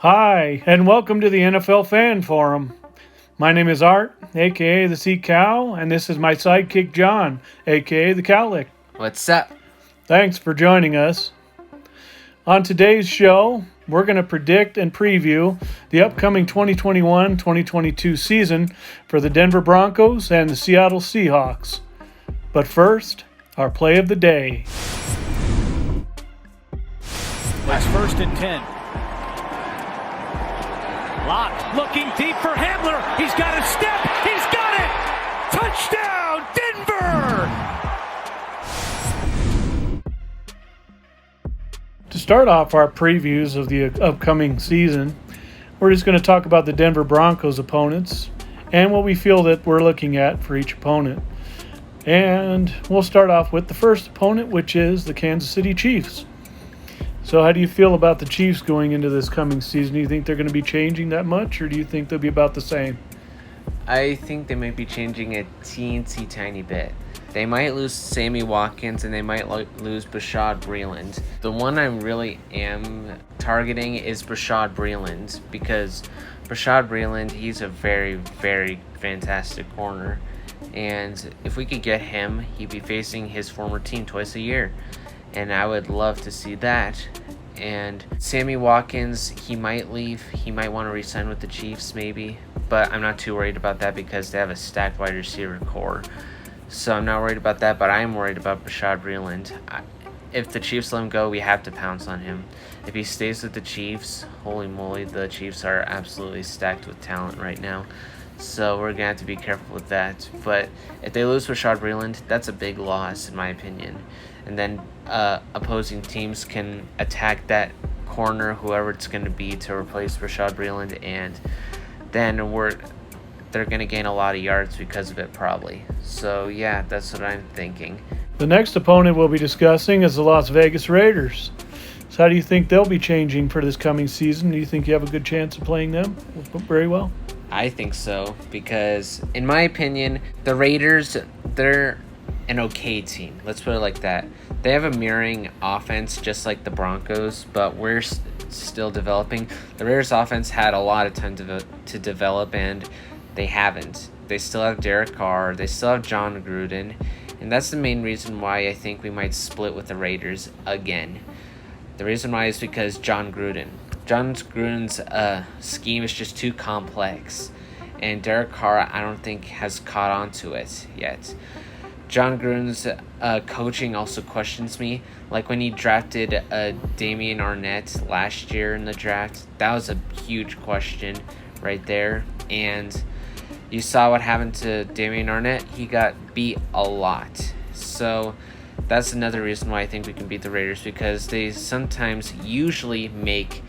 Hi, and welcome to the NFL Fan Forum. My name is Art, aka the Sea Cow, and this is my sidekick John, aka the Cowlick. What's up? Thanks for joining us. On today's show, we're going to predict and preview the upcoming 2021-2022 season for the Denver Broncos and the Seattle Seahawks. But first, our play of the day. It's 1st and 10. Locke looking deep for Hamler. He's got a step. He's got it. Touchdown, Denver! To start off our previews of the upcoming season, we're just going to talk about the Denver Broncos opponents and what we feel that we're looking at for each opponent. And we'll start off with the first opponent, which is the Kansas City Chiefs. So how do you feel about the Chiefs going into this coming season? Do you think they're going to be changing that much, or do you think they'll be about the same? I think they might be changing a teensy tiny bit. They might lose Sammy Watkins and they might lose Bashaud Breeland. The one I really am targeting is Bashaud Breeland because Bashaud Breeland, he's a very, very fantastic corner. And if we could get him, he'd be facing his former team twice a year. And I would love to see that. And Sammy Watkins, he might leave. He might want to re-sign with the Chiefs maybe. But I'm not too worried about that because they have a stacked wide receiver core. So I'm not worried about that, but I am worried about Bashaud Breeland. If the Chiefs let him go, we have to pounce on him. If he stays with the Chiefs, holy moly, the Chiefs are absolutely stacked with talent right now. So we're going to have to be careful with that. But if they lose Bashaud Breeland, that's a big loss in my opinion. And then opposing teams can attack that corner, whoever it's going to be, to replace Bashaud Breeland, and then they're going to gain a lot of yards because of it probably. So yeah, that's what I'm thinking. The next opponent we'll be discussing is the Las Vegas Raiders. So how do you think they'll be changing for this coming season? Do you think you have a good chance of playing them very well? I think so because, in my opinion, the Raiders, they're an okay team. Let's put it like that. They have a mirroring offense just like the Broncos, but we're still developing. The Raiders offense had a lot of time to develop, and they haven't. They still have Derek Carr. They still have John Gruden, and that's the main reason why I think we might split with the Raiders again. The reason why is because John Gruden's scheme is just too complex, and Derek Carr, I don't think, has caught on to it yet. John Gruden's coaching also questions me. Like when he drafted Damian Arnett last year in the draft, that was a huge question right there. And you saw what happened to Damian Arnett. He got beat a lot. So that's another reason why I think we can beat the Raiders, because they usually make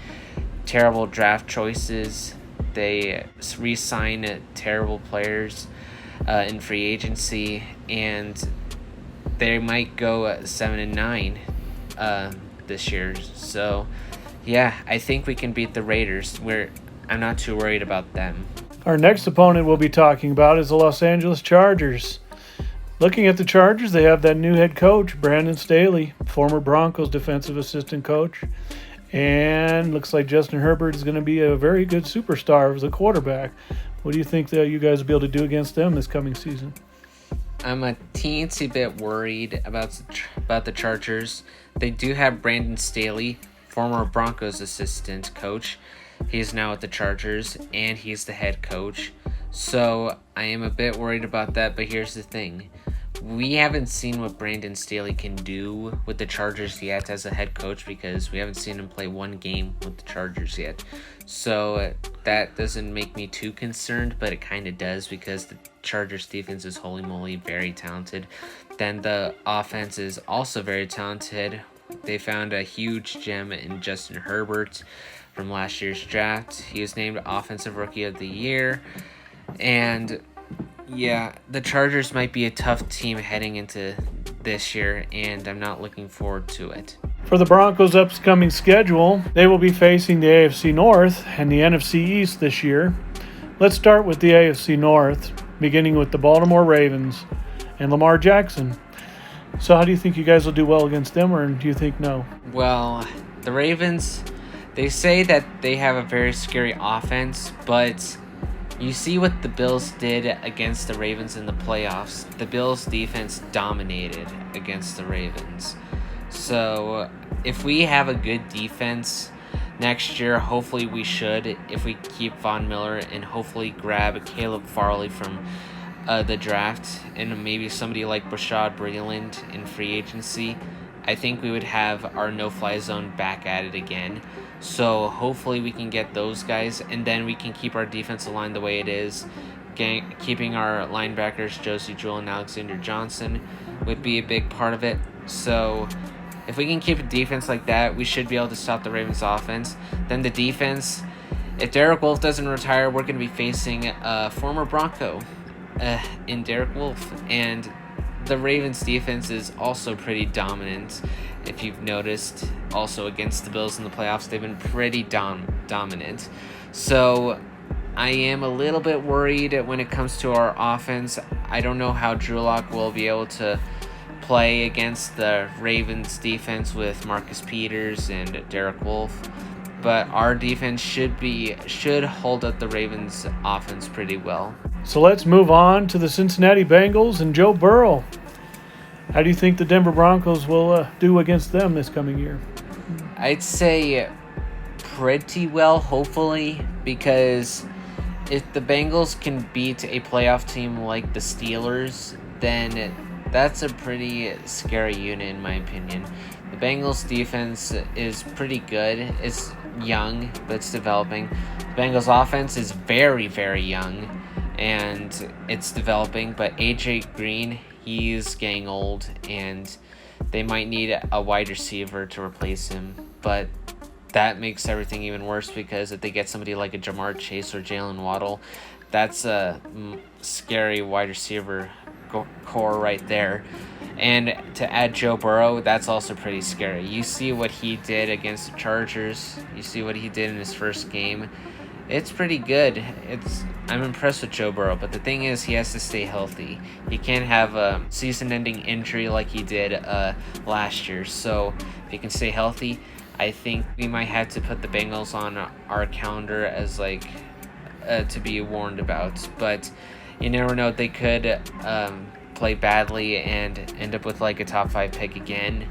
terrible draft choices. They re-sign terrible players in free agency, and they might go 7-9 this year. So yeah, I think we can beat the Raiders. I'm not too worried about them. Our next opponent we'll be talking about is the Los Angeles Chargers. Looking at the Chargers, they have that new head coach, Brandon Staley, former Broncos defensive assistant coach. And looks like Justin Herbert is going to be a very good superstar as a quarterback. What do you think that you guys will be able to do against them this coming season? I'm a teensy bit worried about the Chargers. They do have Brandon Staley, former Broncos assistant coach. He's now at the Chargers, and he's the head coach. So I am a bit worried about that, but here's the thing. We haven't seen what Brandon Staley can do with the Chargers yet as a head coach, because we haven't seen him play one game with the Chargers yet. So that doesn't make me too concerned, but it kind of does, because the Chargers defense is holy moly very talented. Then the offense is also very talented. They found a huge gem in Justin Herbert from last year's draft. He was named Offensive Rookie of the Year. And yeah, the Chargers might be a tough team heading into this year, and I'm not looking forward to it. For the Broncos' upcoming schedule, they will be facing the AFC North and the NFC East this year. Let's start with the AFC North, beginning with the Baltimore Ravens and Lamar Jackson. So how do you think you guys will do well against them, or do you think no? Well, the Ravens, They say that they have a very scary offense, but you see what the Bills did against the Ravens in the playoffs. The Bills' defense dominated against the Ravens. So if we have a good defense next year, hopefully we should, if we keep Von Miller and hopefully grab Caleb Farley from the draft and maybe somebody like Bashaud Breeland in free agency, I think we would have our no-fly zone back at it again. So hopefully we can get those guys, and then we can keep our defensive line the way it is. Keeping our linebackers, Josie Jewell and Alexander Johnson, would be a big part of it. So if we can keep a defense like that, we should be able to stop the Ravens offense. Then the defense, if Derek Wolfe doesn't retire, we're going to be facing a former Bronco in Derek Wolfe. And the Ravens defense is also pretty dominant. If you've noticed, also against the Bills in the playoffs, they've been pretty dominant. So I am a little bit worried when it comes to our offense. I don't know how Drew Lock will be able to play against the Ravens defense with Marcus Peters and Derek Wolfe, but our defense should hold up the Ravens offense pretty well. So let's move on to the Cincinnati Bengals and Joe Burrow. How do you think the Denver Broncos will do against them this coming year? I'd say pretty well, hopefully, because if the Bengals can beat a playoff team like the Steelers, then that's a pretty scary unit in my opinion. The Bengals defense is pretty good. It's young, but it's developing. The Bengals offense is very, very young, and it's developing, but AJ Green, he's getting old, and they might need a wide receiver to replace him, but that makes everything even worse because if they get somebody like a Jamar Chase or Jalen Waddle, that's a scary wide receiver core right there. And to add Joe Burrow, that's also pretty scary. You see what he did against the Chargers. You see what he did in his first game. It's pretty good. I'm impressed with Joe Burrow, but the thing is he has to stay healthy. He can't have a season-ending injury like he did last year. So if he can stay healthy, I think we might have to put the Bengals on our calendar as to be warned about. But you never know. They could play badly and end up with a top 5 pick again.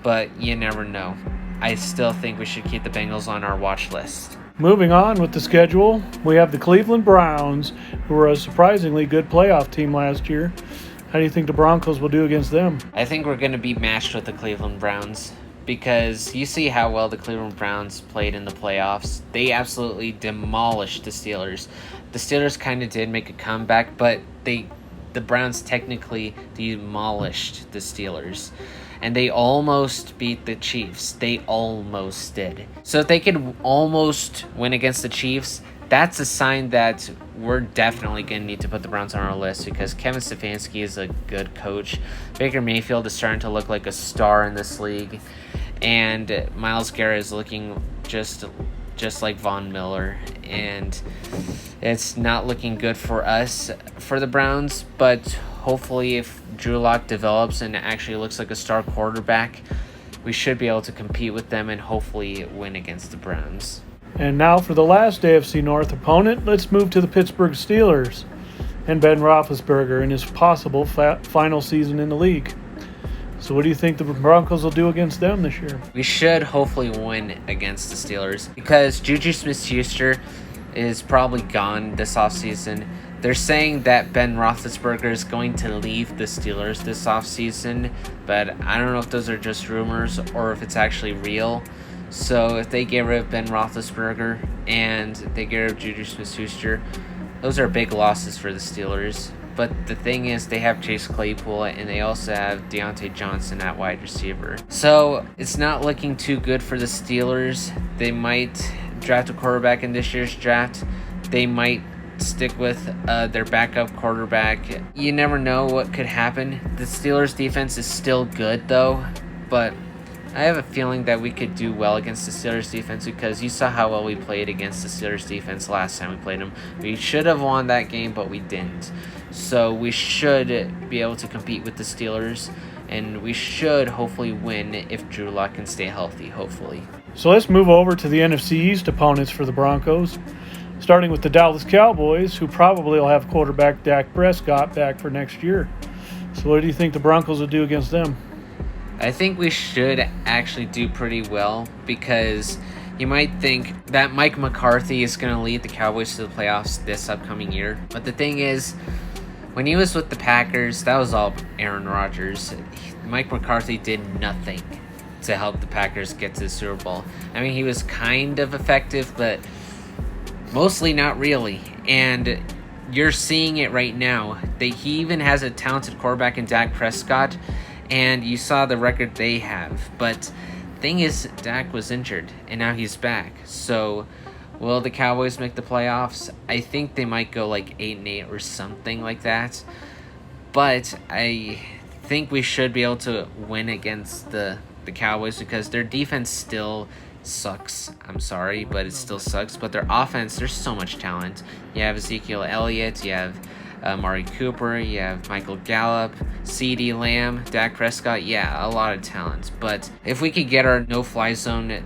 But you never know. I still think we should keep the Bengals on our watch list. Moving on with the schedule, we have the Cleveland Browns, who were a surprisingly good playoff team last year. How do you think the Broncos will do against them? I think we're going to be matched with the Cleveland Browns because you see how well the Cleveland Browns played in the playoffs. They absolutely demolished the Steelers. The Steelers kind of did make a comeback, but the Browns technically demolished the Steelers. And they almost beat the Chiefs. They almost did. So if they could almost win against the Chiefs, that's a sign that we're definitely going to need to put the Browns on our list because Kevin Stefanski is a good coach. Baker Mayfield is starting to look like a star in this league. And Myles Garrett is looking just like Von Miller. And it's not looking good for us, for the Browns, but hopefully if Drew Lock develops and actually looks like a star quarterback, we should be able to compete with them and hopefully win against the Browns. And now for the last AFC North opponent, let's move to the Pittsburgh Steelers and Ben Roethlisberger in his possible final season in the league. So what do you think the Broncos will do against them this year? We should hopefully win against the Steelers because Juju Smith-Schuster is probably gone this offseason. They're saying that Ben Roethlisberger is going to leave the Steelers this offseason, but I don't know if those are just rumors or if it's actually real. So if they get rid of Ben Roethlisberger and they get rid of Juju Smith-Schuster, those are big losses for the Steelers. But the thing is, they have Chase Claypool and they also have Deontay Johnson at wide receiver. So it's not looking too good for the Steelers. They might draft a quarterback in this year's draft. They might stick with their backup quarterback. You never know what could happen. The Steelers defense is still good though, but I have a feeling that we could do well against the Steelers defense because you saw how well we played against the Steelers defense last time we played them. We should have won that game, but we didn't. So we should be able to compete with the Steelers, and we should hopefully win if Drew Lock can stay healthy, hopefully. So let's move over to the NFC East opponents for the Broncos, starting with the Dallas Cowboys, who probably will have quarterback Dak Prescott back for next year. So what do you think the Broncos will do against them? I think we should actually do pretty well, because you might think that Mike McCarthy is going to lead the Cowboys to the playoffs this upcoming year. But the thing is, when he was with the Packers, that was all Aaron Rodgers. Mike McCarthy did nothing to help the Packers get to the Super Bowl. I mean, he was kind of effective, but mostly not really. And you're seeing it right now. He even has a talented quarterback in Dak Prescott, and you saw the record they have. But thing is, Dak was injured, and now he's back. So will the Cowboys make the playoffs? I think they might go like 8-8 or something like that. But I think we should be able to win against the Cowboys, because their defense still sucks. I'm sorry, but it still sucks. But their offense, there's so much talent. You have Ezekiel Elliott, you have Amari Cooper, you have Michael Gallup, CeeDee Lamb, Dak Prescott. Yeah, a lot of talent. But if we could get our no-fly zone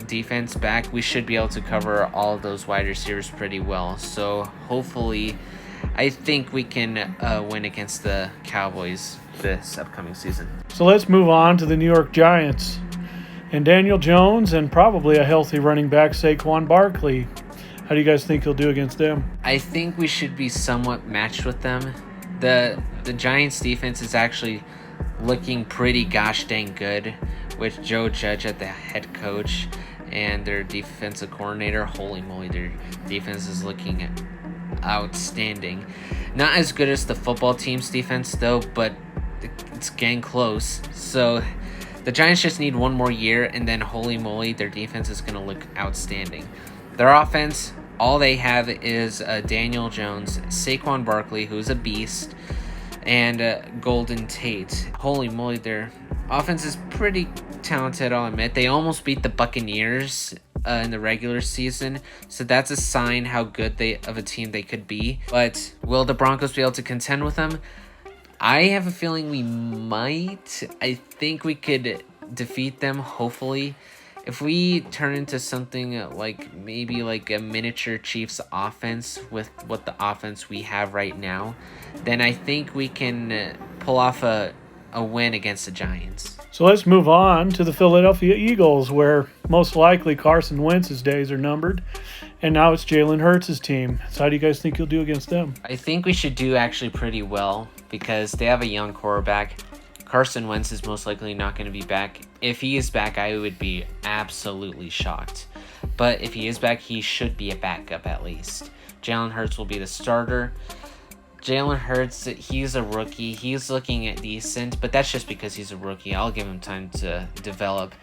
defense back, we should be able to cover all of those wide receivers pretty well. So hopefully, I think we can win against the Cowboys this upcoming season. So let's move on to the New York Giants and Daniel Jones, and probably a healthy running back, Saquon Barkley. How do you guys think he'll do against them? I think we should be somewhat matched with them. The Giants defense is actually looking pretty gosh dang good, with Joe Judge at the head coach and their defensive coordinator. Holy moly, their defense is looking outstanding. Not as good as the football team's defense though, but it's getting close. So the Giants just need one more year, and then holy moly, their defense is going to look outstanding. Their offense, all they have is Daniel Jones, Saquon Barkley, who's a beast, and Golden Tate. Holy moly, their offense is pretty talented, I'll admit. They almost beat the Buccaneers in the regular season, so that's a sign how good of a team they could be. But will the Broncos be able to contend with them? I have a feeling we might. I think we could defeat them, hopefully. If we turn into something like maybe like a miniature Chiefs offense with what the offense we have right now, then I think we can pull off a win against the Giants. So let's move on to the Philadelphia Eagles, where most likely Carson Wentz's days are numbered, and now it's Jalen Hurts' team. So how do you guys think he'll do against them? I think we should do actually pretty well, because they have a young quarterback. Carson Wentz is most likely not going to be back. If he is back, I would be absolutely shocked. But if he is back, he should be a backup at least. Jalen Hurts will be the starter. Jalen Hurts, he's a rookie. He's looking at decent, but that's just because he's a rookie. I'll give him time to develop.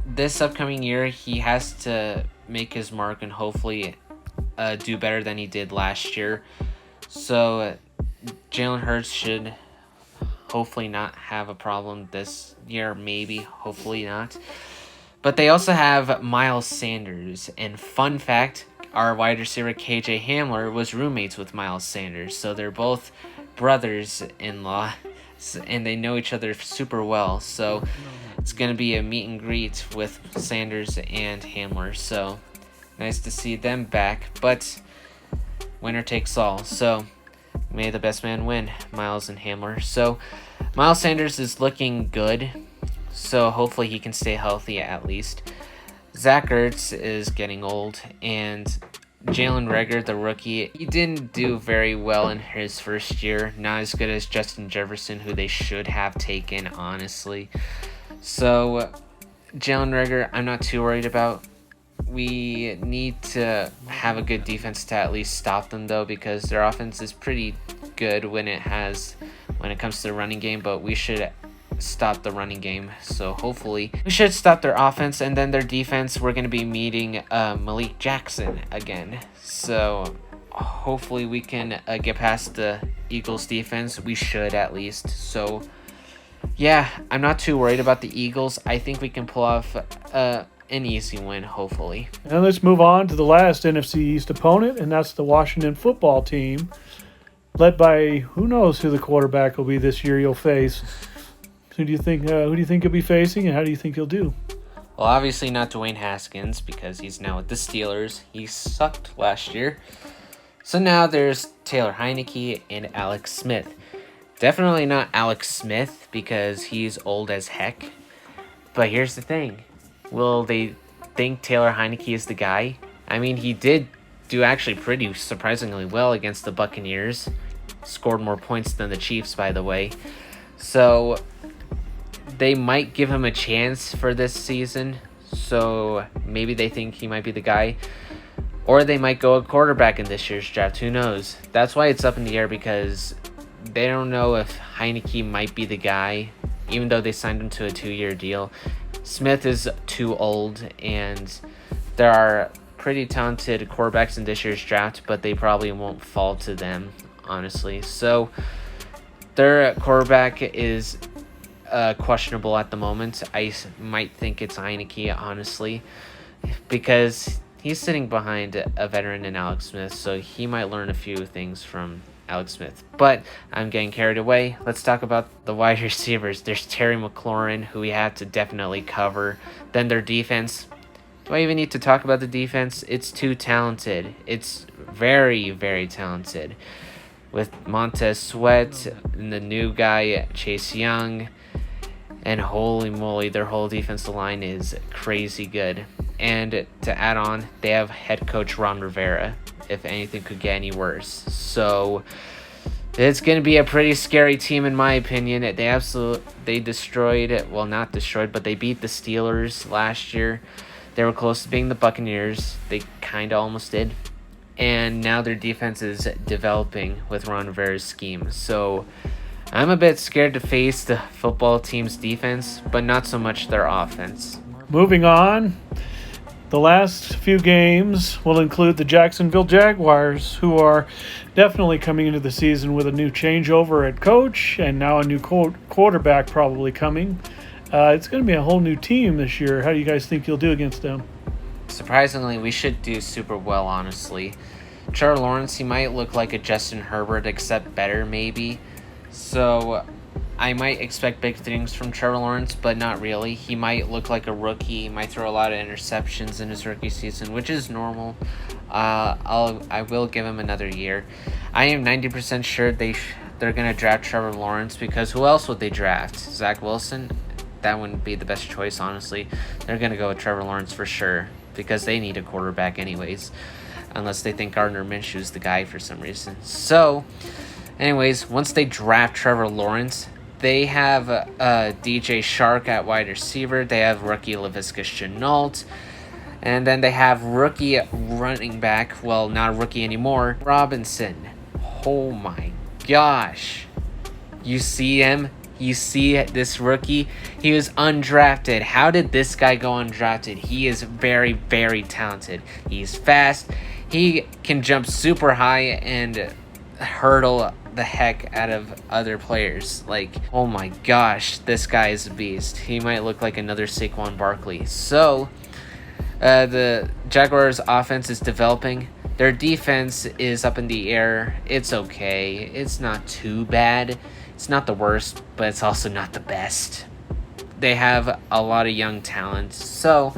This upcoming year, he has to make his mark and hopefully do better than he did last year. So Jalen Hurts should hopefully not have a problem this year, maybe, hopefully not. But they also have Miles Sanders, and fun fact, our wide receiver KJ Hamler was roommates with Miles Sanders, so they're both brothers-in-law, and they know each other super well. So it's going to be a meet and greet with Sanders and Hamler, so nice to see them back, but winner takes all. So may the best man win, Miles and Hamler. So Miles Sanders is looking good, so hopefully he can stay healthy at least. Zach Ertz is getting old, and Jalen Reagor, the rookie, he didn't do very well in his first year. Not as good as Justin Jefferson, who they should have taken, honestly. So Jalen Reagor, I'm not too worried about. We need to have a good defense to at least stop them, though, because their offense is pretty good when it comes to the running game, but we should stop the running game. So hopefully we should stop their offense, and then their defense, we're going to be meeting Malik Jackson again. So hopefully we can get past the Eagles defense. We should at least. So yeah, I'm not too worried about the Eagles. I think we can pull off an easy win, hopefully. And let's move on to the last NFC East opponent, and that's the Washington football team, led by who knows who the quarterback will be this year you'll face. Who do you think he'll be facing, and how do you think he'll do? Well, obviously not Dwayne Haskins because he's now with the Steelers. He sucked last year. So now there's Taylor Heineke and Alex Smith. Definitely not Alex Smith because he's old as heck. But here's the thing. Will they think Taylor Heineke is the guy? I mean, he did do actually pretty surprisingly well against the Buccaneers. Scored more points than the Chiefs, by the way. So they might give him a chance for this season. So maybe they think he might be the guy. Or they might go a quarterback in this year's draft. Who knows? That's why it's up in the air, because they don't know if Heineke might be the guy, even though they signed him to a 2-year deal. Smith is too old, and there are pretty talented quarterbacks in this year's draft, but they probably won't fall to them, honestly. So their quarterback is questionable at the moment. I might think it's Heineke, honestly, because he's sitting behind a veteran in Alex Smith, so he might learn a few things from Alex Smith. But I'm getting carried away. Let's talk about the wide receivers. There's Terry McLaurin, who we have to definitely cover. Then their defense. Do I even need to talk about the defense? It's too talented. It's very, very talented. With Montez Sweat and the new guy, Chase Young. And holy moly, their whole defensive line is crazy good. And to add on, they have head coach Ron Rivera, if anything could get any worse. So it's going to be a pretty scary team, in my opinion. They destroyed, well, not destroyed, but they beat the Steelers last year. They were close to being the Buccaneers. They kind of almost did. And now their defense is developing with Ron Rivera's scheme. So I'm a bit scared to face the football team's defense, but not so much their offense. Moving on, the last few games will include the Jacksonville Jaguars, who are definitely coming into the season with a new changeover at coach and now a new quarterback probably coming. It's going to be a whole new team this year. How do you guys think you'll do against them? Surprisingly, we should do super well, honestly. Trevor Lawrence, he might look like a Justin Herbert, except better, maybe. So I might expect big things from Trevor Lawrence, but not really. He might look like a rookie. He might throw a lot of interceptions in his rookie season, which is normal. I will give him another year. I am 90% sure they're gonna draft Trevor Lawrence, because who else would they draft? Zach Wilson? That wouldn't be the best choice, honestly. They're gonna go with Trevor Lawrence for sure, because they need a quarterback anyways, unless they think Gardner Minshew's the guy for some reason. So anyways, once they draft Trevor Lawrence, they have DJ Shark at wide receiver. They have rookie Laviska Shenault. And then they have rookie running back, well, not rookie anymore, Robinson. Oh my gosh. You see him? You see this rookie? He was undrafted. How did this guy go undrafted? He is very, very talented. He's fast. He can jump super high and hurdle the heck out of other players. Like, oh my gosh, this guy is a beast. He might look like another Saquon Barkley. So the Jaguars offense is developing. Their defense is up in the air. It's okay. It's not too bad. It's not the worst, but it's also not the best. They have a lot of young talent. So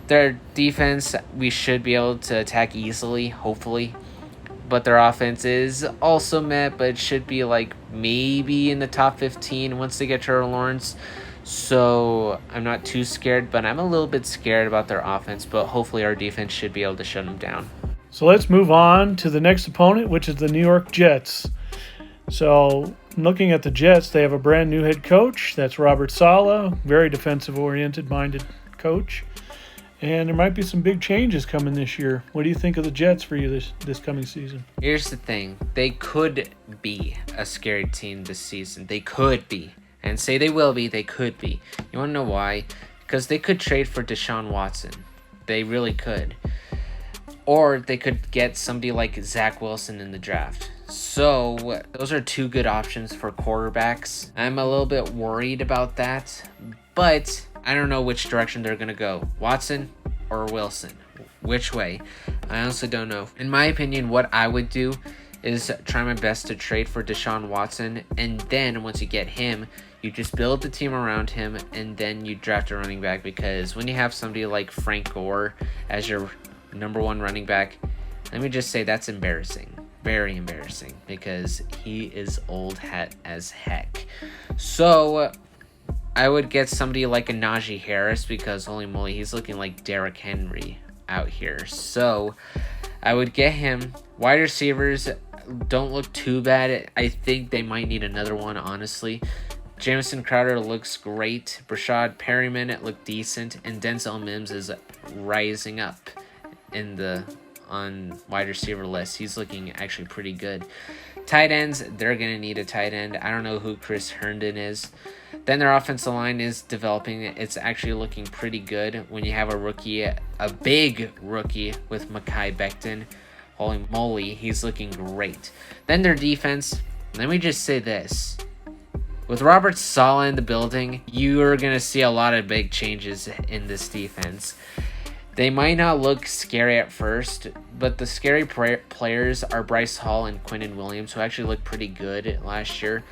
their defense, we should be able to attack easily, hopefully. But their offense is also met, but it should be like maybe in the top 15 once they get Trevor Lawrence. So I'm not too scared, but I'm a little bit scared about their offense. But hopefully our defense should be able to shut them down. So let's move on to the next opponent, which is the New York Jets. So looking at the Jets, they have a brand new head coach. That's Robert Saleh, very defensive-oriented minded coach. And there might be some big changes coming this year. What do you think of the Jets for you this coming season? Here's the thing. They could be a scary team this season. They could be. And say they will be, they could be. You want to know why? Because they could trade for Deshaun Watson. They really could. Or they could get somebody like Zach Wilson in the draft. So those are two good options for quarterbacks. I'm a little bit worried about that. But I don't know which direction they're going to go. Watson or Wilson? Which way? I honestly don't know. In my opinion, what I would do is try my best to trade for Deshaun Watson, and then once you get him, you just build the team around him, and then you draft a running back, because when you have somebody like Frank Gore as your number one running back, let me just say that's embarrassing. Very embarrassing, because he is old hat as heck. So I would get somebody like a Najee Harris, because holy moly, he's looking like Derrick Henry out here. So I would get him. Wide receivers don't look too bad. I think they might need another one, honestly. Jamison Crowder looks great. Brashad Perryman looked decent, and Denzel Mims is rising up on wide receiver list. He's looking actually pretty good. Tight ends, they're going to need a tight end. I don't know who Chris Herndon is. Then their offensive line is developing. It's actually looking pretty good when you have a big rookie with Mekhi Becton. Holy moly, he's looking great. Then their defense, let me just say this. With Robert Saleh in the building, you are going to see a lot of big changes in this defense. They might not look scary at first, but the scary players are Bryce Hall and Quinnen Williams, who actually looked pretty good last year.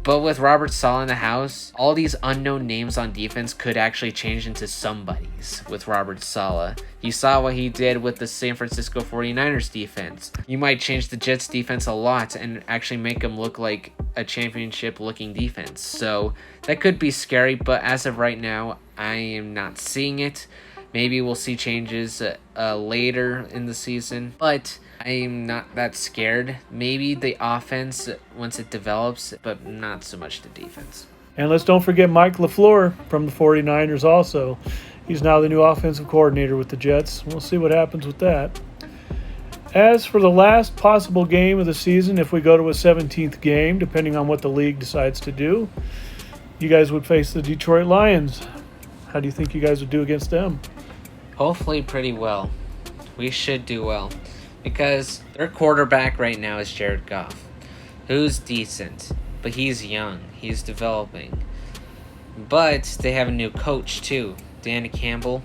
But with Robert Saleh in the house, all these unknown names on defense could actually change into somebodies with Robert Saleh. You saw what he did with the San Francisco 49ers defense. You might change the Jets defense a lot and actually make them look like a championship-looking defense. So that could be scary, but as of right now, I am not seeing it. Maybe we'll see changes later in the season, but I'm not that scared. Maybe the offense once it develops, but not so much the defense. And let's don't forget Mike LaFleur from the 49ers also. He's now the new offensive coordinator with the Jets. We'll see what happens with that. As for the last possible game of the season, if we go to a 17th game, depending on what the league decides to do, you guys would face the Detroit Lions. How do you think you guys would do against them? Hopefully pretty well. We should do well, because their quarterback right now is Jared Goff, who's decent, but he's young. He's developing. But they have a new coach too, Dan Campbell.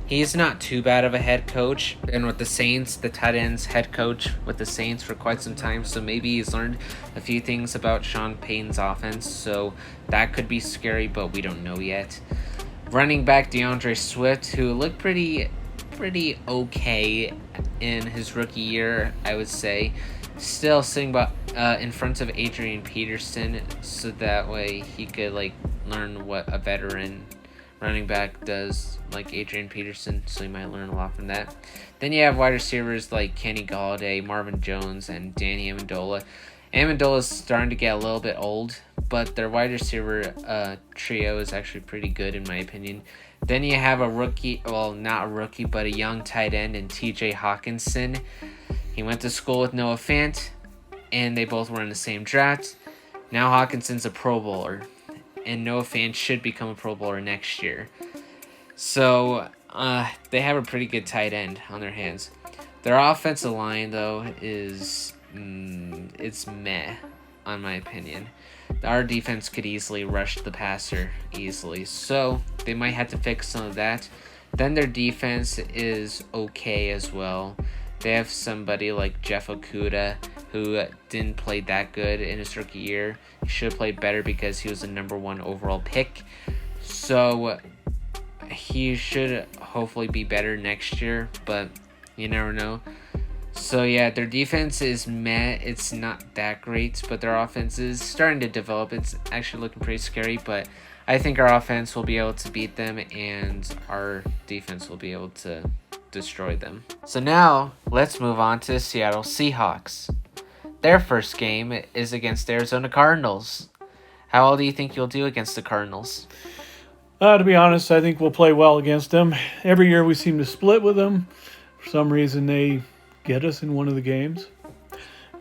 He's not too bad of a head coach. And with the Saints, the tight ends head coach with the Saints for quite some time. So maybe he's learned a few things about Sean Payton's offense. So that could be scary, but we don't know yet. Running back DeAndre Swift, who looked pretty okay in his rookie year, I would say. Still sitting in front of Adrian Peterson, so that way he could learn what a veteran running back does, like Adrian Peterson, so he might learn a lot from that. Then you have wide receivers like Kenny Golladay, Marvin Jones, and Danny Amendola. Amendola is starting to get a little bit old, but their wide receiver trio is actually pretty good in my opinion. Then you have a rookie, well, not a rookie, but a young tight end in TJ Hawkinson. He went to school with Noah Fant, and they both were in the same draft. Now Hawkinson's a Pro Bowler, and Noah Fant should become a Pro Bowler next year. So they have a pretty good tight end on their hands. Their offensive line, though, is it's meh, on my opinion. Our defense could easily rush the passer easily, so they might have to fix some of that. Then their defense is okay as well. They have somebody like Jeff Okudah, who didn't play that good in his rookie year. He should have played better because he was the number 1 overall pick. So he should hopefully be better next year, but you never know. So yeah, their defense is meh. It's not that great, but their offense is starting to develop. It's actually looking pretty scary, but I think our offense will be able to beat them, and our defense will be able to destroy them. So now, let's move on to the Seattle Seahawks. Their first game is against the Arizona Cardinals. How well do you think you'll do against the Cardinals? To be honest, I think we'll play well against them. Every year we seem to split with them. For some reason, they get us in one of the games.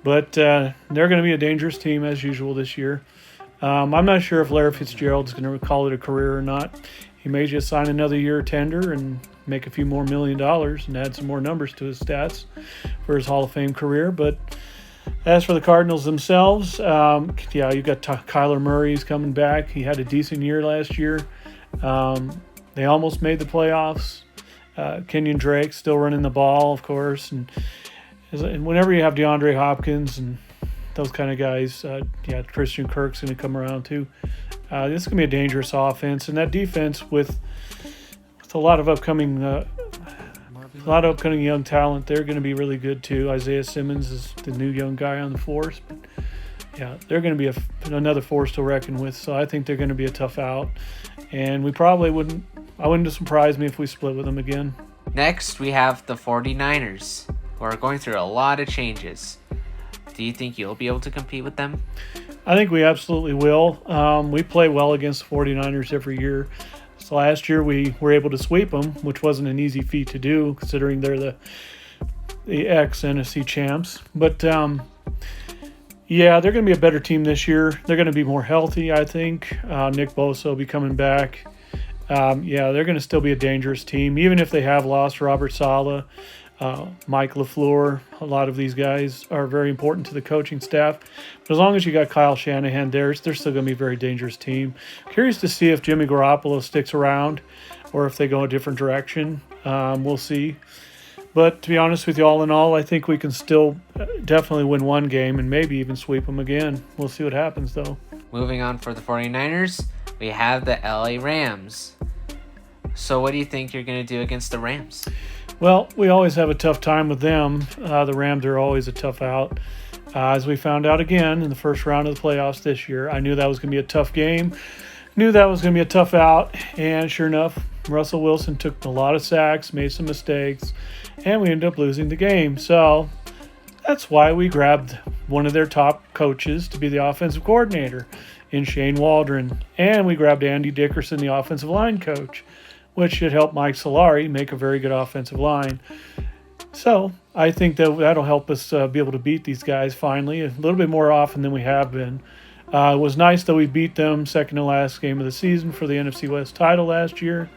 But they're going to be a dangerous team as usual this year. I'm not sure if Larry Fitzgerald's going to call it a career or not. He may just sign another year tender and make a few more $1 million and add some more numbers to his stats for his Hall of Fame career. But as for the Cardinals themselves, you got Kyler Murray's coming back. He had a decent year last year. They almost made the playoffs. Kenyon Drake still running the ball, of course, And whenever you have DeAndre Hopkins and those kind of guys, Christian Kirk's going to come around too. This is going to be a dangerous offense, and that defense with a lot of upcoming young talent, they're going to be really good too. Isaiah Simmons is the new young guy on the force, but yeah, they're going to be another force to reckon with. So I think they're going to be a tough out, and I wouldn't surprise me if we split with them again. Next, we have the 49ers, who are going through a lot of changes. Do you think you'll be able to compete with them? I think we absolutely will. We play well against the 49ers every year. So last year we were able to sweep them, which wasn't an easy feat to do considering they're the ex-NFC champs. But, they're going to be a better team this year. They're going to be more healthy, I think. Nick Bosa will be coming back. They're going to still be a dangerous team, even if they have lost Robert Saleh, Mike LaFleur. A lot of these guys are very important to the coaching staff. But as long as you got Kyle Shanahan there, they're still going to be a very dangerous team. Curious to see if Jimmy Garoppolo sticks around or if they go a different direction. We'll see. But to be honest with you, all in all, I think we can still definitely win one game and maybe even sweep them again. We'll see what happens, though. Moving on for the 49ers, we have the LA Rams. So what do you think you're going to do against the Rams? Well, we always have a tough time with them. The Rams are always a tough out. As we found out again in the first round of the playoffs this year, I knew that was going to be a tough game. Knew that was going to be a tough out. And sure enough, Russell Wilson took a lot of sacks, made some mistakes, and we ended up losing the game. So that's why we grabbed one of their top coaches to be the offensive coordinator in Shane Waldron. And we grabbed Andy Dickerson, the offensive line coach, which should help Mike Solari make a very good offensive line. So I think that'll help us be able to beat these guys finally, a little bit more often than we have been. It was nice that we beat them second to last game of the season for the NFC West title last year.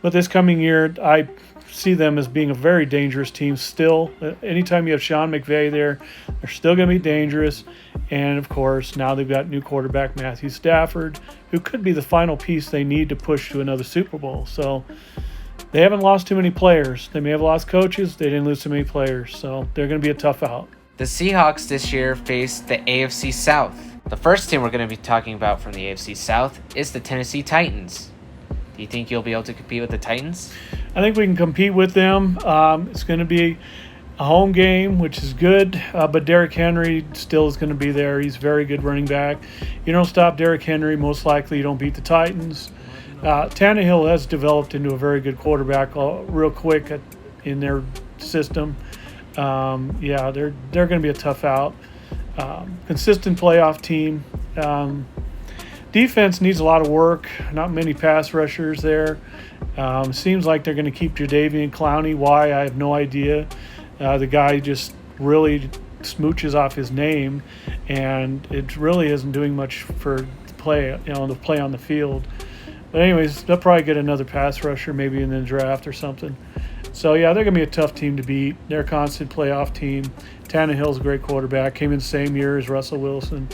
But this coming year, I see them as being a very dangerous team still. Anytime you have Sean McVay there, they're still going to be dangerous. And, of course, now they've got new quarterback Matthew Stafford, who could be the final piece they need to push to another Super Bowl. So they haven't lost too many players. They may have lost coaches. They didn't lose too many players. So they're going to be a tough out. The Seahawks this year face the AFC South. The first team we're going to be talking about from the AFC South is the Tennessee Titans. Do you think you'll be able to compete with the Titans? I think we can compete with them. It's going to be a home game, which is good, but Derrick Henry still is going to be there. He's a very good running back. You don't stop Derrick Henry, most likely you don't beat the Titans. Tannehill has developed into a very good quarterback real quick in their system. They're going to be a tough out. Consistent playoff team. Defense needs a lot of work. Not many pass rushers there. Seems like they're going to keep Jadeveon Clowney. Why? I have no idea. The guy just really smooches off his name, and it really isn't doing much for the play on the field. But anyways, they'll probably get another pass rusher maybe in the draft or something. So, they're going to be a tough team to beat. They're a constant playoff team. Tannehill's a great quarterback. Came in the same year as Russell Wilson.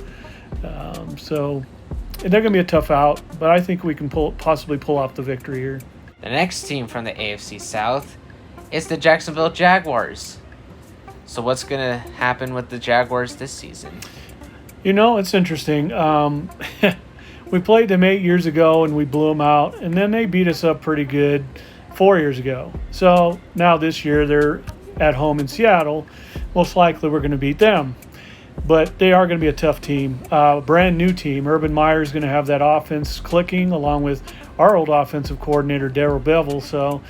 They're going to be a tough out, but I think we can possibly pull off the victory here. The next team from the AFC South is the Jacksonville Jaguars. So what's going to happen with the Jaguars this season? It's interesting. We played them 8 years ago, and we blew them out, and then they beat us up pretty good 4 years ago. So now this year they're at home in Seattle. Most likely we're going to beat them. But they are going to be a tough team, brand new team. Urban Meyer is going to have that offense clicking along with our old offensive coordinator, Darrell Bevell. So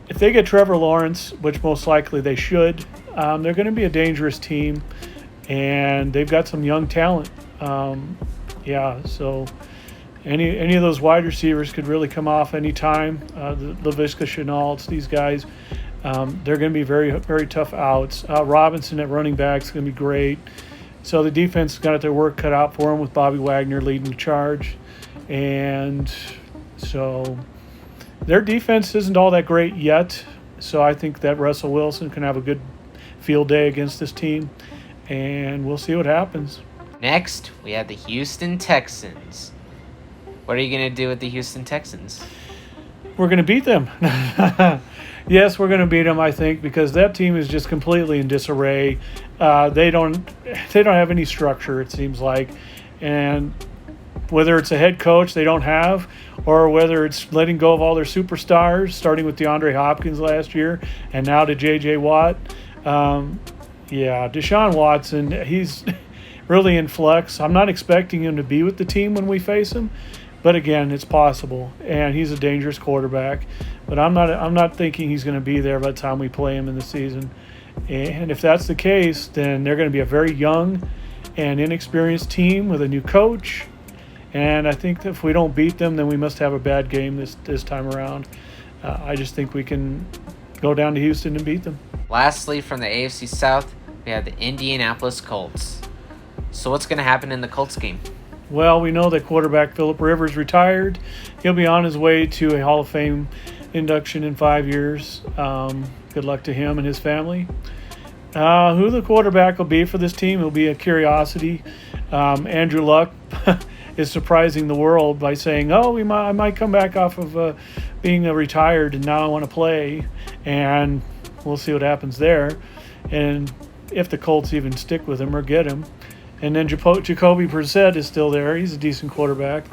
if they get Trevor Lawrence, which most likely they should, they're going to be a dangerous team. And they've got some young talent. So any of those wide receivers could really come off any time. The Laviska Shenaults, these guys. They're going to be very, very tough outs. Robinson at running back is going to be great. So the defense has got their work cut out for them with Bobby Wagner leading the charge. And so their defense isn't all that great yet. So I think that Russell Wilson can have a good field day against this team. And we'll see what happens. Next, we have the Houston Texans. What are you going to do with the Houston Texans? We're going to beat them. Yes, we're going to beat them, I think, because that team is just completely in disarray. They don't have any structure, it seems like, and whether it's a head coach they don't have, or whether it's letting go of all their superstars, starting with DeAndre Hopkins last year and now to J.J. Watt. Deshaun Watson, he's really in flux. I'm not expecting him to be with the team when we face him, but again, it's possible, and he's a dangerous quarterback. But I'm not thinking he's going to be there by the time we play him in the season. And if that's the case, then they're going to be a very young and inexperienced team with a new coach. And I think that if we don't beat them, then we must have a bad game this time around. I just think we can go down to Houston and beat them. Lastly, from the AFC South, we have the Indianapolis Colts. So what's going to happen in the Colts game? Well, we know that quarterback Phillip Rivers retired. He'll be on his way to a Hall of Fame induction in 5 years. Good luck to him and his family. Who the quarterback will be for this team will be a curiosity. Andrew Luck is surprising the world by saying, I might come back off of being retired and now I want to play. And we'll see what happens there. And if the Colts even stick with him or get him. And then Jacoby Brissett is still there. He's a decent quarterback.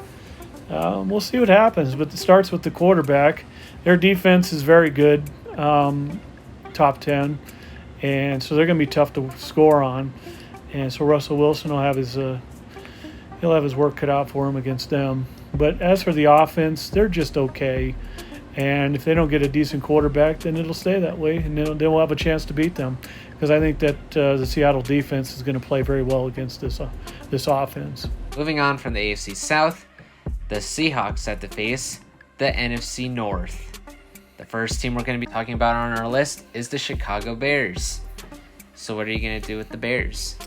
We'll see what happens, but it starts with the quarterback. Their defense is very good, top 10, and so they're going to be tough to score on. And so Russell Wilson will have his work cut out for him against them. But as for the offense, they're just okay. And if they don't get a decent quarterback, then it'll stay that way, and then we'll have a chance to beat them. Because I think that the Seattle defense is going to play very well against this offense. Moving on from the AFC South, the Seahawks have to face the NFC North. The first team we're going to be talking about on our list is the Chicago Bears. So what are you going to do with the Bears?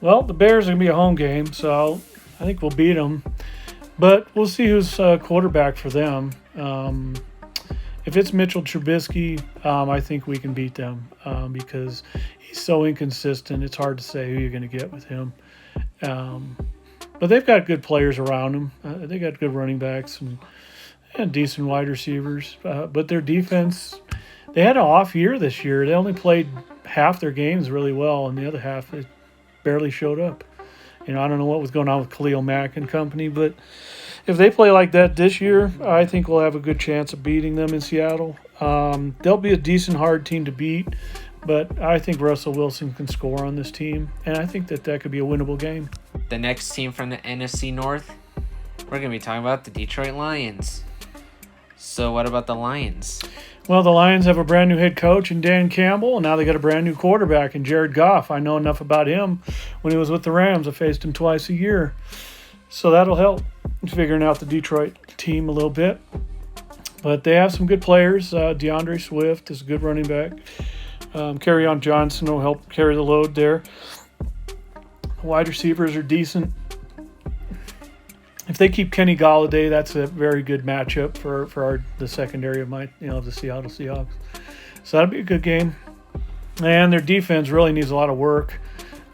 Well, the Bears are going to be a home game, so I think we'll beat them. But we'll see who's quarterback for them. If it's Mitchell Trubisky, I think we can beat them because he's so inconsistent. It's hard to say who you're going to get with him. But they've got good players around them. They got good running backs and decent wide receivers. But their defense, they had an off year this year. They only played half their games really well, and the other half they barely showed up. I don't know what was going on with Khalil Mack and company, but if they play like that this year, I think we'll have a good chance of beating them in Seattle. They'll be a decent, hard team to beat, but I think Russell Wilson can score on this team, and I think that could be a winnable game. The next team from the NFC North, we're going to be talking about the Detroit Lions. So what about the Lions? Well, the Lions have a brand new head coach in Dan Campbell, and now they got a brand new quarterback in Jared Goff. I know enough about him when he was with the Rams. I faced him twice a year. So that'll help figuring out the Detroit team a little bit. But they have some good players. DeAndre Swift is a good running back. Kerryon Johnson will help carry the load there. Wide receivers are decent. If they keep Kenny Golladay, that's a very good matchup for the secondary of the Seattle Seahawks. So that'll be a good game. And their defense really needs a lot of work.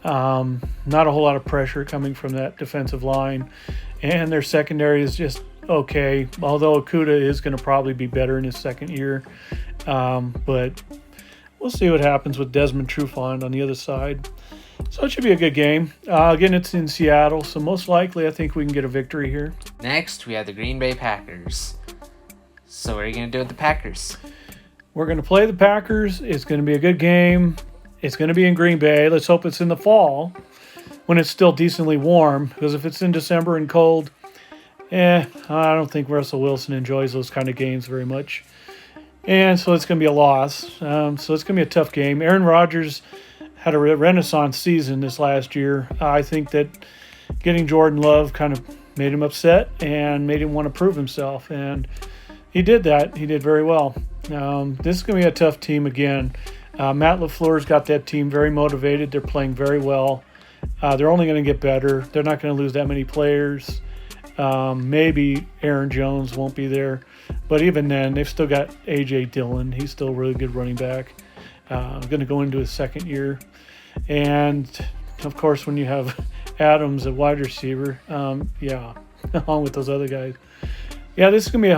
Not a whole lot of pressure coming from that defensive line. And their secondary is just okay, although Okudah is going to probably be better in his second year. But we'll see what happens with Desmond Trufant on the other side. So it should be a good game. Again, it's in Seattle, so most likely I think we can get a victory here. Next, we have the Green Bay Packers. So what are you going to do with the Packers? We're going to play the Packers. It's going to be a good game. It's going to be in Green Bay. Let's hope it's in the fall when it's still decently warm, because if it's in December and cold, I don't think Russell Wilson enjoys those kind of games very much. And so it's going to be a loss. So it's going to be a tough game. Aaron Rodgers had a renaissance season this last year. I think that getting Jordan Love kind of made him upset and made him want to prove himself. And he did that. He did very well. This is going to be a tough team again. Matt LaFleur's got that team very motivated. They're playing very well. They're only going to get better. They're not going to lose that many players. Maybe Aaron Jones won't be there. But even then, they've still got A.J. Dillon. He's still a really good running back. Going to go into his second year. And, of course, when you have Adams at wide receiver, along with those other guys. Yeah, this is gonna be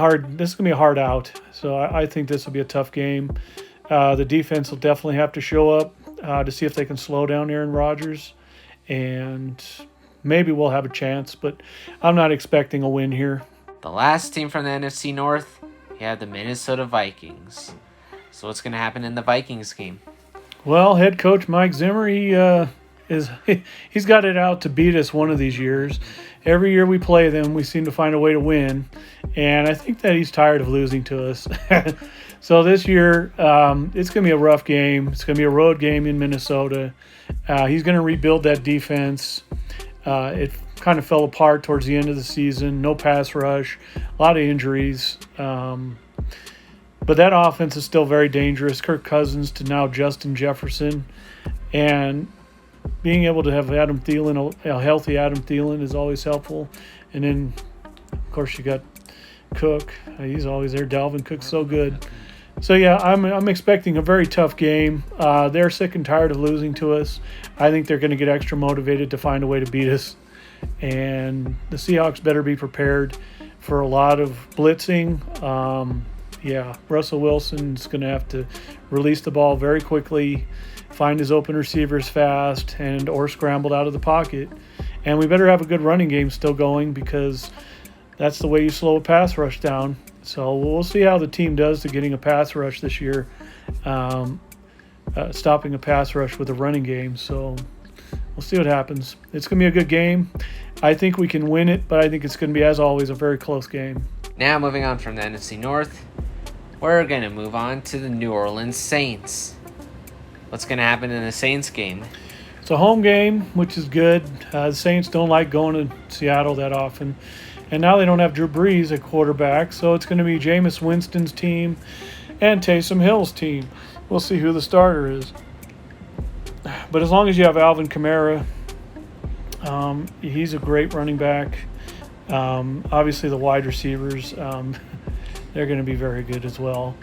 a hard out. So I think this will be a tough game. The defense will definitely have to show up to see if they can slow down Aaron Rodgers, and maybe we'll have a chance. But I'm not expecting a win here. The last team from the NFC North, you have the Minnesota Vikings. So what's going to happen in the Vikings game? Well, head coach Mike Zimmer, he's got it out to beat us one of these years. Every year we play them, we seem to find a way to win, and I think that he's tired of losing to us. So this year, it's going to be a rough game. It's going to be a road game in Minnesota. He's going to rebuild that defense. It kind of fell apart towards the end of the season. No pass rush, a lot of injuries. But that offense is still very dangerous. Kirk Cousins to now Justin Jefferson. And being able to have Adam Thielen, a healthy Adam Thielen, is always helpful. And then, of course, you got Cook. He's always there. Dalvin Cook's so good. So, yeah, I'm expecting a very tough game. They're sick and tired of losing to us. I think they're going to get extra motivated to find a way to beat us. And the Seahawks better be prepared for a lot of blitzing. Russell Wilson's going to have to release the ball very quickly, find his open receivers fast, or scrambled out of the pocket. And we better have a good running game still going, because that's the way you slow a pass rush down. So we'll see how the team does to getting a pass rush this year, stopping a pass rush with a running game. So we'll see what happens. It's going to be a good game. I think we can win it, but I think it's going to be, as always, a very close game. Now moving on from the NFC North, we're going to move on to the New Orleans Saints. What's going to happen in the Saints game? It's a home game, which is good. The Saints don't like going to Seattle that often. And now they don't have Drew Brees at quarterback, so it's going to be Jameis Winston's team and Taysom Hill's team. We'll see who the starter is. But as long as you have Alvin Kamara, he's a great running back. Obviously, the wide receivers, they're going to be very good as well.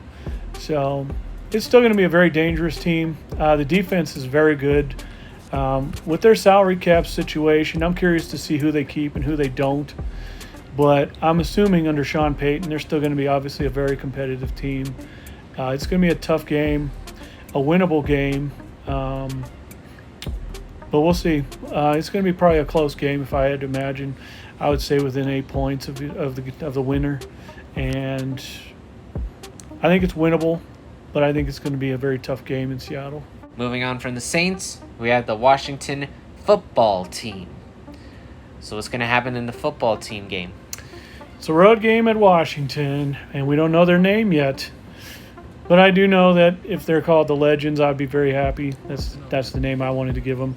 So it's still going to be a very dangerous team. The defense is very good. With their salary cap situation, I'm curious to see who they keep and who they don't. But I'm assuming under Sean Payton, they're still going to be obviously a very competitive team. It's going to be a tough game, a winnable game. But we'll see. It's going to be probably a close game if I had to imagine. I would say within 8 points of the winner. And I think it's winnable, but I think it's going to be a very tough game in Seattle. Moving on from the Saints, we have the Washington football team. So what's going to happen in the football team game? It's a road game at Washington, and we don't know their name yet. But I do know that if they're called the Legends, I'd be very happy. That's the name I wanted to give them.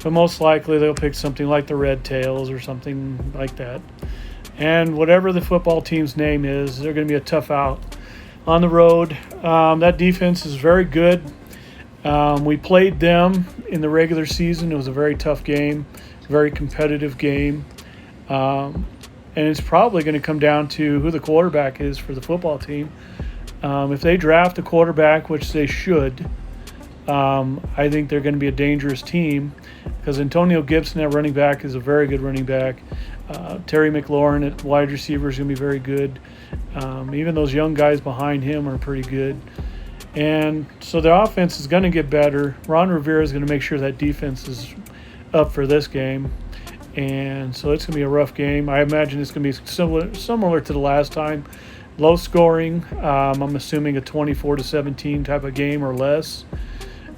But most likely they'll pick something like the Red Tails or something like that. And whatever the football team's name is, they're going to be a tough out on the road. That defense is very good. We played them in the regular season. It was a very tough game, very competitive game. And it's probably going to come down to who the quarterback is for the football team. If they draft a quarterback, which they should, I think they're going to be a dangerous team, because Antonio Gibson at running back is a very good running back. Terry McLaurin at wide receiver is going to be very good. Even those young guys behind him are pretty good. And so the offense is going to get better. Ron Rivera is going to make sure that defense is up for this game. And so it's going to be a rough game. I imagine it's going to be similar to the last time. Low scoring. I'm assuming a 24-17 type of game or less.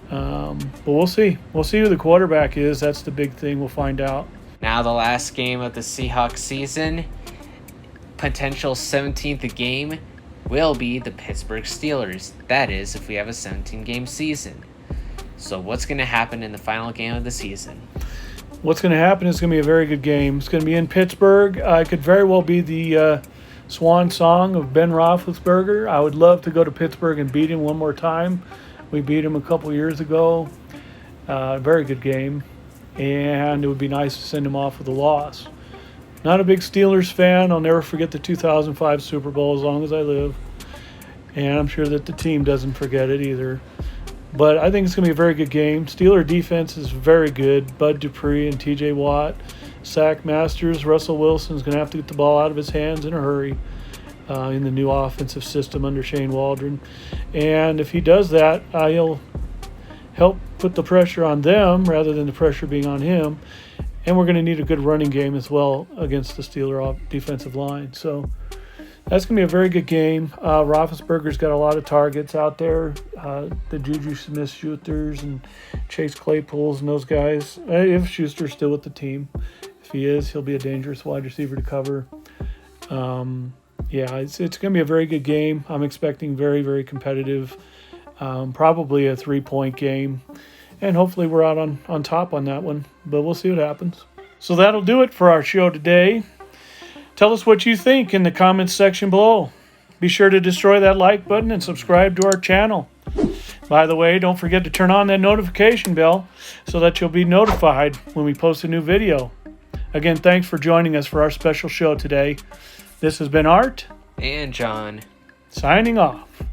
But we'll see. We'll see who the quarterback is. That's the big thing. We'll find out. Now the last game of the Seahawks season, potential 17th game, will be the Pittsburgh Steelers. That is, if we have a 17-game season. So what's going to happen in the final game of the season? What's going to happen is going to be a very good game. It's going to be in Pittsburgh. It could very well be the swan song of Ben Roethlisberger. I would love to go to Pittsburgh and beat him one more time. We beat him a couple years ago. Very good game. And it would be nice to send him off with a loss. Not a big Steelers fan. I'll never forget the 2005 Super Bowl as long as I live. And I'm sure that the team doesn't forget it either. But I think it's going to be a very good game. Steeler defense is very good. Bud Dupree and TJ Watt. Sack Masters. Russell Wilson is going to have to get the ball out of his hands in a hurry. in the new offensive system under Shane Waldron. And if he does that, he'll help put the pressure on them rather than the pressure being on him. And we're going to need a good running game as well against the Steelers defensive line. So that's going to be a very good game. Roethlisberger's got a lot of targets out there. The Juju Smith-Schusters and Chase Claypools and those guys. If Schuster's still with the team. If he is, he'll be a dangerous wide receiver to cover. It's going to be a very good game. I'm expecting very, very competitive. Probably a 3-point game. And hopefully we're out on top on that one. But we'll see what happens. So that'll do it for our show today. Tell us what you think in the comments section below. Be sure to destroy that like button and subscribe to our channel. By the way, don't forget to turn on that notification bell so that you'll be notified when we post a new video. Again, thanks for joining us for our special show today. This has been Art and John signing off.